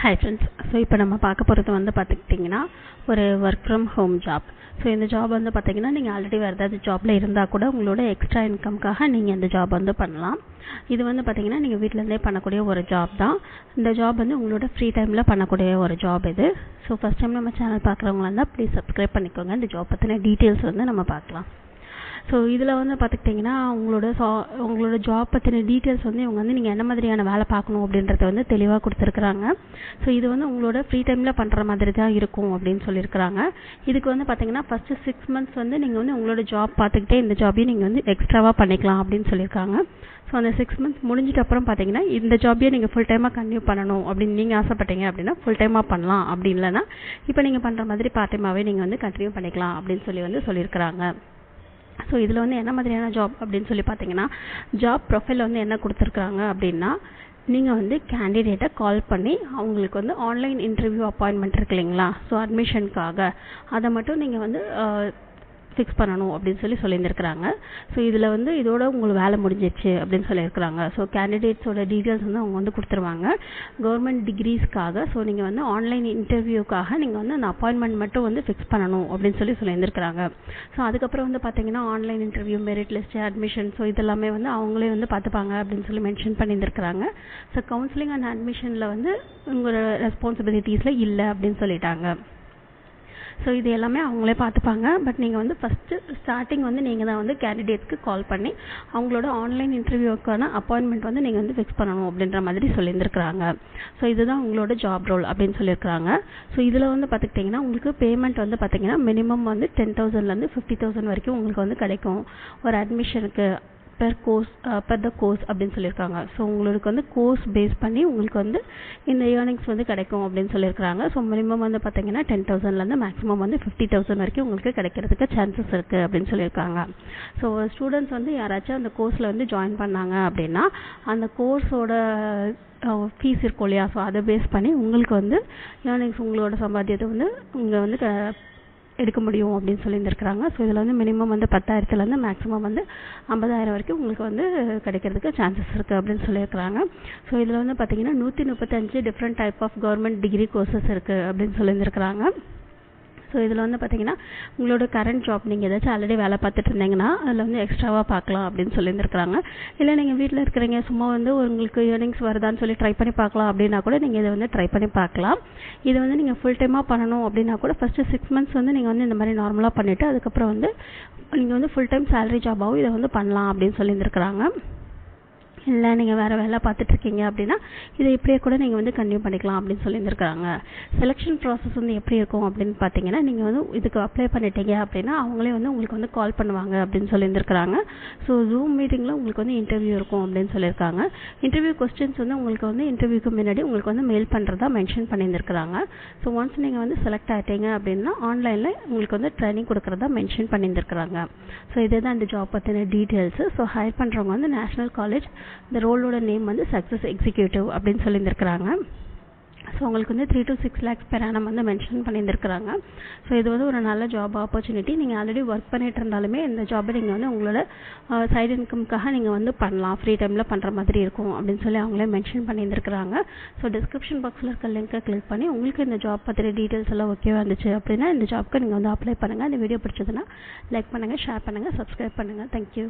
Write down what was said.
Hi friends. So இப்போ நம்ம பார்க்க போகிறது வந்து பார்த்துக்கிட்டிங்கன்னா ஒரு work from home job. So இந்த ஜாப் வந்து பார்த்திங்கன்னா நீங்கள் ஆல்ரெடி வேறு ஏதாவது ஜாபில் இருந்தால் கூட உங்களோட எக்ஸ்ட்ரா இன்கம்காக நீங்கள் இந்த ஜாப் வந்து பண்ணலாம். இது வந்து பார்த்திங்கன்னா நீங்கள் வீட்டிலேருந்தே பண்ணக்கூடிய ஒரு ஜாப் தான். இந்த ஜாப் வந்து உங்களோட ஃப்ரீ டைமில் பண்ணக்கூடிய ஒரு ஜாப் இது. ஸோ ஃபஸ்ட் டைம் நம்ம சேனல் பார்க்குறவங்களா இருந்தால் ப்ளீஸ் சப்ஸ்கிரைப் பண்ணிக்கோங்க. இந்த ஜாப் பற்றின டீட்டெயில்ஸ் வந்து நம்ம பார்க்கலாம். ஸோ இதில் வந்து பார்த்துக்கிட்டிங்கன்னா உங்களோட ஜாப் பற்றின டீட்டெயில்ஸ் வந்து இவங்க வந்து நீங்கள் என்ன மாதிரியான வேலை பார்க்கணும் அப்படின்றத வந்து தெளிவாக கொடுத்துருக்குறாங்க. ஸோ இது வந்து உங்களோட ஃப்ரீ டைமில் பண்ணுற மாதிரி தான் இருக்கும் அப்படின்னு சொல்லியிருக்கிறாங்க. இதுக்கு வந்து பார்த்திங்கன்னா ஃபஸ்ட்டு 6 months வந்து நீங்கள் வந்து உங்களோட ஜாப் பார்த்துக்கிட்டே இந்த ஜாபையும் நீங்கள் வந்து எக்ஸ்ட்ராவாக பண்ணிக்கலாம் அப்படின்னு சொல்லியிருக்காங்க. ஸோ அந்த 6 months முடிஞ்சிட்ட அப்புறம் பார்த்தீங்கன்னா இந்த ஜாபையே நீங்கள் ஃபுல் டைமாக கன்டினியூ பண்ணணும் அப்படின்னு நீங்கள் ஆசைப்பட்டீங்க அப்படின்னா ஃபுல் டைமாக பண்ணலாம். அப்படி இல்லைன்னா இப்போ நீங்கள் பண்ணுற மாதிரி பார்ட் டைமாகவே நீங்கள் வந்து கன்டினியூ பண்ணிக்கலாம் அப்படின்னு சொல்லியிருக்கிறாங்க. ஸோ இதில் வந்து என்ன மாதிரியான ஜாப் அப்படின்னு சொல்லி பார்த்தீங்கன்னா ஜாப் ப்ரொஃபைல் வந்து என்ன கொடுத்துருக்குறாங்க அப்படின்னா நீங்கள் வந்து கேண்டிடேட்டை கால் பண்ணி அவங்களுக்கு வந்து ஆன்லைன் இன்டர்வியூ அப்பாயின்மெண்ட் இருக்கு இல்லைங்களா, ஸோ அட்மிஷனுக்காக அதை மட்டும் நீங்கள் வந்து ஃபிக்ஸ் பண்ணணும் அப்படின்னு சொல்லியிருந்திருக்கிறாங்க. ஸோ இதில் வந்து இதோட உங்களுக்கு வேலை முடிஞ்சிச்சு அப்படின்னு சொல்லியிருக்கிறாங்க. ஸோ கேண்டிடேட்ஸோட டீட்டெயில்ஸ் வந்து அவங்க வந்து கொடுத்துருவாங்க கவர்மெண்ட் டிகிரிஸ்க்காக. ஸோ நீங்கள் வந்து ஆன்லைன் இன்டர்வியூக்காக நீங்கள் வந்து அந்த அப்பாயின்மெண்ட் மட்டும் வந்து ஃபிக்ஸ் பண்ணணும் அப்படின்னு சொல்லியிருந்திருக்கிறாங்க. ஸோ அதுக்கப்புறம் வந்து பார்த்தீங்கன்னா online interview, merit list, admission, so இதெல்லாமே வந்து அவங்களே வந்து பார்த்துப்பாங்க அப்படின்னு மென்ஷன் பண்ணியிருந்திருக்கிறாங்க. ஸோ கவுன்சிலிங் அண்ட் அட்மிஷனில் வந்து உங்களோட ரெஸ்பான்சிபிலிட்டிஸில் இல்லை அப்படின்னு சொல்லிட்டாங்க. ஸோ இது எல்லாமே அவங்களே பார்த்துப்பாங்க. பட் நீங்கள் வந்து ஃபஸ்ட்டு ஸ்டார்டிங் வந்து நீங்கள் தான் வந்து கேண்டிடேட்ஸ்க்கு கால் பண்ணி அவங்களோட ஆன்லைன் இன்டர்வியூக்கான அப்பாயின்மெண்ட் வந்து நீங்கள் வந்து ஃபிக்ஸ் பண்ணணும் அப்படின்ற மாதிரி சொல்லியிருந்திருக்கிறாங்க. ஸோ இதுதான் உங்களோட ஜாப் ரோல் அப்படின்னு சொல்லியிருக்கிறாங்க. ஸோ இதில் வந்து பார்த்துக்கிட்டிங்கன்னா உங்களுக்கு பேமெண்ட் வந்து பார்த்திங்கன்னா மினிமம் வந்து 10,000லேருந்து 50,000 வரைக்கும் உங்களுக்கு வந்து கிடைக்கும் ஒரு அட்மிஷனுக்கு பெர் த கோர்ஸ் அப்படின்னு சொல்லியிருக்காங்க. ஸோ உங்களுக்கு வந்து கோர்ஸ் பேஸ் பண்ணி உங்களுக்கு வந்து இந்த ஏர்னிங்ஸ் வந்து கிடைக்கும் அப்படின்னு சொல்லியிருக்கிறாங்க. ஸோ மினிமம் வந்து பார்த்தீங்கன்னா 10,000லேருந்து மேக்ஸிமம் வந்து 50,000 வரைக்கும் உங்களுக்கு கிடைக்கிறதுக்கு சான்சஸ் இருக்குது அப்படின்னு சொல்லியிருக்காங்க. ஸோ ஸ்டூடெண்ட்ஸ் வந்து யாராச்சும் அந்த கோர்ஸில் வந்து ஜாயின் பண்ணாங்க அப்படின்னா அந்த கோர்ஸோட ஃபீஸ் இருக்கும் இல்லையா, ஸோ அதை பேஸ் பண்ணி உங்களுக்கு வந்து ஏர்னிங்ஸ் உங்களோட சம்பாத்தியத்தை வந்து உங்களை வந்து எடுக்க முடியும் அப்படின்னு சொல்லியிருந்திருக்கிறாங்க. ஸோ இதில் வந்து மினிமம் வந்து 10,000லேருந்து மேக்ஸிமம் வந்து 50,000 வரைக்கும் உங்களுக்கு வந்து கிடைக்கிறதுக்கு சான்சஸ் இருக்குது அப்படின்னு சொல்லியிருக்கிறாங்க. ஸோ இதில் வந்து பார்த்தீங்கன்னா 135 different type of government degree courses இருக்குது அப்படின்னு சொல்லியிருந்திருக்கிறாங்க. ஸோ இதில் வந்து பார்த்தீங்கன்னா உங்களோட கரண்ட் ஜாப் நீங்கள் ஏதாச்சும் ஆல்ரெடி வேலை பார்த்துட்டு இருந்தீங்கன்னா அதில் வந்து எக்ஸ்ட்ராவாக பார்க்கலாம் அப்படின்னு சொல்லியிருந்திருக்கிறாங்க. இல்லை நீங்கள் வீட்டில் இருக்கிறீங்க சும்மா வந்து உங்களுக்கு ஏர்னிங்ஸ் வருதான்னு சொல்லி ட்ரை பண்ணி பார்க்கலாம் அப்படின்னா கூட நீங்கள் இதை வந்து ட்ரை பண்ணி பார்க்கலாம். இது வந்து நீங்கள் ஃபுல் டைமாக பண்ணணும் அப்படின்னா கூட ஃபஸ்ட்டு 6 months வந்து நீங்கள் வந்து இந்த மாதிரி நார்மலாக பண்ணிவிட்டு அதுக்கப்புறம் வந்து நீங்கள் வந்து ஃபுல் டைம் சேலரி ஜாபாகவும் இதை வந்து பண்ணலாம் அப்படின்னு சொல்லியிருந்திருக்கிறாங்க. இல்லை நீங்கள் வேறு வேலை பார்த்துட்ருக்கீங்க அப்படின்னா இதை இப்படியே கூட நீங்கள் வந்து கன்டினியூ பண்ணிக்கலாம் அப்படின்னு சொல்லியிருந்திருக்காங்க. செலெக்ஷன் ப்ராசஸ் வந்து எப்படி இருக்கும் அப்படின்னு பார்த்தீங்கன்னா நீங்கள் வந்து இதுக்கு அப்ளை பண்ணிட்டீங்க அப்படின்னா அவங்களே வந்து உங்களுக்கு வந்து கால் பண்ணுவாங்க அப்படின்னு சொல்லியிருந்திருக்கிறாங்க. ஸோ ஜூம் மீட்டிங்கில் உங்களுக்கு வந்து இன்டர்வியூ இருக்கும் அப்படின்னு சொல்லியிருக்காங்க. இன்டர்வியூ கொஸ்டின்ஸ் வந்து உங்களுக்கு வந்து இன்டர்வியூக்கு முன்னாடி உங்களுக்கு வந்து மெயில் பண்ணுறதா மென்ஷன் பண்ணியிருந்திருக்கிறாங்க. ஸோ ஒன்ஸ் நீங்கள் வந்து செலக்ட் ஆகிட்டீங்க அப்படின்னா ஆன்லைனில் உங்களுக்கு வந்து ட்ரைனிங் கொடுக்குறதா மென்ஷன் பண்ணியிருந்திருக்கிறாங்க. ஸோ இதே தான் இந்த ஜாப் பற்றின டீட்டெயில்ஸு. ஸோ ஹையர் பண்ணுறவங்க வந்து நேஷனல் காலேஜ், இந்த ரோலோட நேம் வந்து சக்ஸஸ் எக்ஸிக்யூட்டிவ் அப்படின்னு சொல்லியிருந்திருக்கிறாங்க. ஸோ உங்களுக்கு வந்து 3 to 6 lakhs per annum வந்து மென்ஷன் பண்ணியிருந்திருக்கிறாங்க. ஸோ இது வந்து ஒரு நல்ல ஜாப் ஆப்பர்ச்சுனிட்டி. நீங்கள் ஆல்ரெடி ஒர்க் பண்ணிட்டு இருந்தாலுமே இந்த ஜாபை நீங்கள் வந்து உங்களோட சைடு இன்கம்காக நீங்கள் வந்து பண்ணலாம், ஃப்ரீ டைமில் பண்ணுற மாதிரி இருக்கும் அப்படின்னு அவங்களே மென்ஷன் பண்ணியிருந்திருக்கிறாங்க. ஸோ டிஸ்கிரிப்ஷன் பாக்ஸில் இருக்க லிங்கை கிளிக் பண்ணி உங்களுக்கு இந்த ஜாப் பற்றின டீட்டெயில்ஸ் எல்லாம் ஓகேவா இருந்துச்சு அப்படின்னா இந்த ஜாப்க்கு நீங்கள் வந்து அப்ளை பண்ணுங்கள். இந்த வீடியோ பிடிச்சதுன்னா லைக் பண்ணுங்கள், ஷேர் பண்ணுங்கள், சப்ஸ்கிரைப் பண்ணுங்கள். தேங்க்யூ.